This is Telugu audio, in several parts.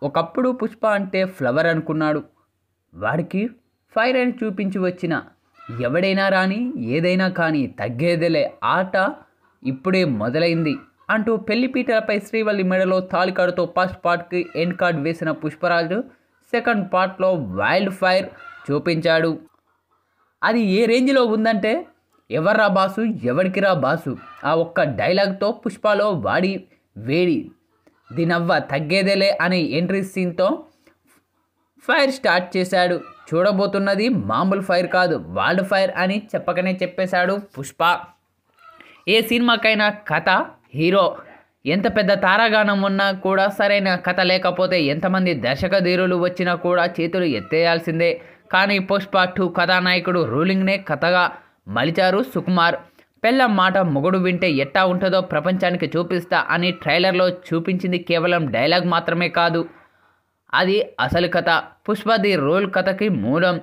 ఒకప్పుడు పుష్ప అంటే ఫ్లవర్ అనుకున్నాడు. వాడికి ఫైర్ అని చూపించి వచ్చిన ఎవడైనా రాని ఏదైనా కానీ తగ్గేదేలే ఆట ఇప్పుడే మొదలైంది అంటూ పెళ్లిపీటలపై శ్రీవల్లి మెడలో తాళికాడుతో ఫస్ట్ పార్ట్కి ఎండ్ కార్డ్ వేసిన పుష్పరాజు సెకండ్ పార్ట్లో వైల్డ్ ఫైర్ చూపించాడు. అది ఏ రేంజ్లో ఉందంటే ఎవర్రా బాసు ఎవడికిరా బాసు ఆ ఒక్క డైలాగ్తో పుష్పలో వాడి వేడి దీనవ్వ తగ్గేదేలే అనే ఎంట్రీ సీన్తో ఫైర్ స్టార్ట్ చేశాడు. చూడబోతున్నది మామూలు ఫైర్ కాదు వైల్డ్ ఫైర్ అని చెప్పకనే చెప్పేశాడు పుష్ప. ఏ సినిమాకైనా కథ హీరో ఎంత పెద్ద తారాగానం ఉన్నా కూడా సరైన కథ లేకపోతే ఎంతమంది దర్శక ధీరులు వచ్చినా కూడా చేతులు ఎత్తేయాల్సిందే. కానీ పుష్ప 2 కథానాయకుడు రూలింగ్నే కథగా మలిచారు సుకుమార్. పెళ్ళం మాట మొగుడు వింటే ఎట్టా ఉంటుందో ప్రపంచానికి చూపిస్తా అని ట్రైలర్లో చూపించింది కేవలం డైలాగ్ మాత్రమే కాదు, అది అసలు కథ. పుష్పది రోల్ కథకి మూలం.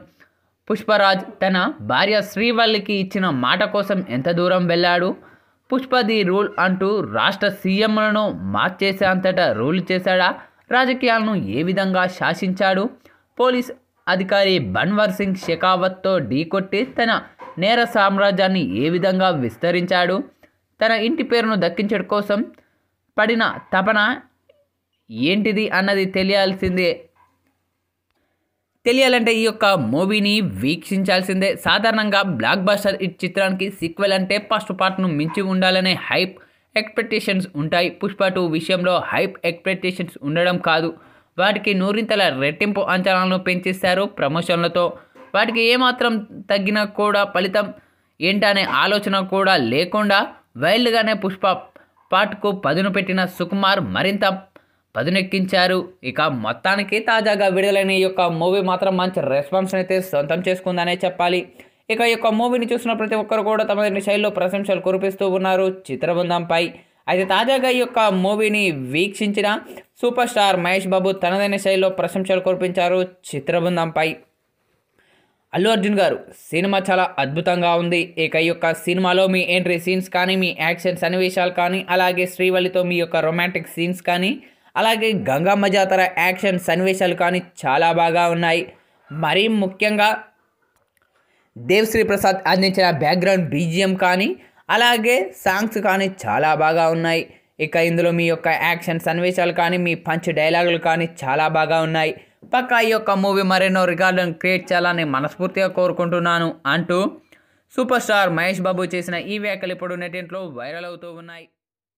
పుష్పరాజ్ తన భార్య శ్రీవల్లికి ఇచ్చిన మాట కోసం ఎంత దూరం వెళ్ళాడు. పుష్పది రూల్ అంటూ రాష్ట్ర సీఎంలను మార్చేసే అంతటా రూల్ చేశాడా? రాజకీయాలను ఏ విధంగా శాసించాడు? పోలీస్ అధికారి బన్వర్ సింగ్ షెకావత్తో ఢీకొట్టి తన నేర సామ్రాజ్యాన్ని ఏ విధంగా విస్తరించాడు? తన ఇంటి పేరును దక్కించడం కోసం పడిన తపన ఏంటిది అన్నది తెలియాలంటే ఈ యొక్క మూవీని వీక్షించాల్సిందే. సాధారణంగా బ్లాక్ బస్టర్ హిట్ చిత్రానికి సీక్వెల్ అంటే ఫస్ట్ పార్ట్ను మించి ఉండాలనే హైప్ ఎక్స్పెక్టేషన్స్ ఉంటాయి. పుష్ప 2 విషయంలో హైప్ ఎక్స్పెక్టేషన్స్ ఉండడం కాదు, వాటికి నూరింతల రెట్టింపు అంచనాలను పెంచేశారు ప్రమోషన్లతో. వాటికి ఏమాత్రం తగ్గినా కూడా ఫలితం ఏంటనే ఆలోచన కూడా లేకుండా వైల్డ్గానే పుష్ప పార్ట్కు పదును పెట్టిన సుకుమార్ మరింత పదునెక్కించారు. ఇక మొత్తానికి తాజాగా విడుదలైన ఈ యొక్క మూవీ మాత్రం మంచి రెస్పాన్స్ అయితే సొంతం చేసుకుందనే చెప్పాలి. ఇక ఈ యొక్క మూవీని చూసిన ప్రతి ఒక్కరు కూడా తమ శైలిలో ప్రశంసలు కురిపిస్తూ ఉన్నారు చిత్రబృందంపై. అయితే తాజాగా ఈ యొక్క మూవీని వీక్షించిన సూపర్ స్టార్ మహేష్ బాబు తనదైన శైలిలో ప్రశంసలు కురిపించారు చిత్రబృందంపై. అల్లు అర్జున్ గారు సినిమా చాలా అద్భుతంగా ఉంది. ఇక ఈ యొక్క సినిమాలో మీ ఎంట్రీ సీన్స్ కానీ, మీ యాక్షన్ సన్నివేశాలు కానీ, అలాగే శ్రీవల్లితో మీ యొక్క రొమాంటిక్ సీన్స్ కానీ, అలాగే గంగమ్మ జాతర యాక్షన్ సన్నివేశాలు కానీ చాలా బాగా ఉన్నాయి. మరీ ముఖ్యంగా దేవిశ్రీ ప్రసాద్ అందించిన బ్యాక్గ్రౌండ్ బీజిఎం కానీ, అలాగే సాంగ్స్ కానీ చాలా బాగా ఉన్నాయి. ఇక ఇందులో మీ యొక్క యాక్షన్ సన్నివేశాలు కానీ, మీ పంచ్ డైలాగులు కానీ చాలా బాగా ఉన్నాయి. పక్కా ఈ యొక్క మూవీ మరెన్నో రికార్డులను క్రియేట్ చేయాలని మనస్ఫూర్తిగా కోరుకుంటున్నాను అంటూ సూపర్ స్టార్ మహేష్ బాబు చేసిన ఈ వ్యాఖ్యలు ఇప్పుడు నెట్టింట్లో వైరల్ అవుతూ ఉన్నాయి.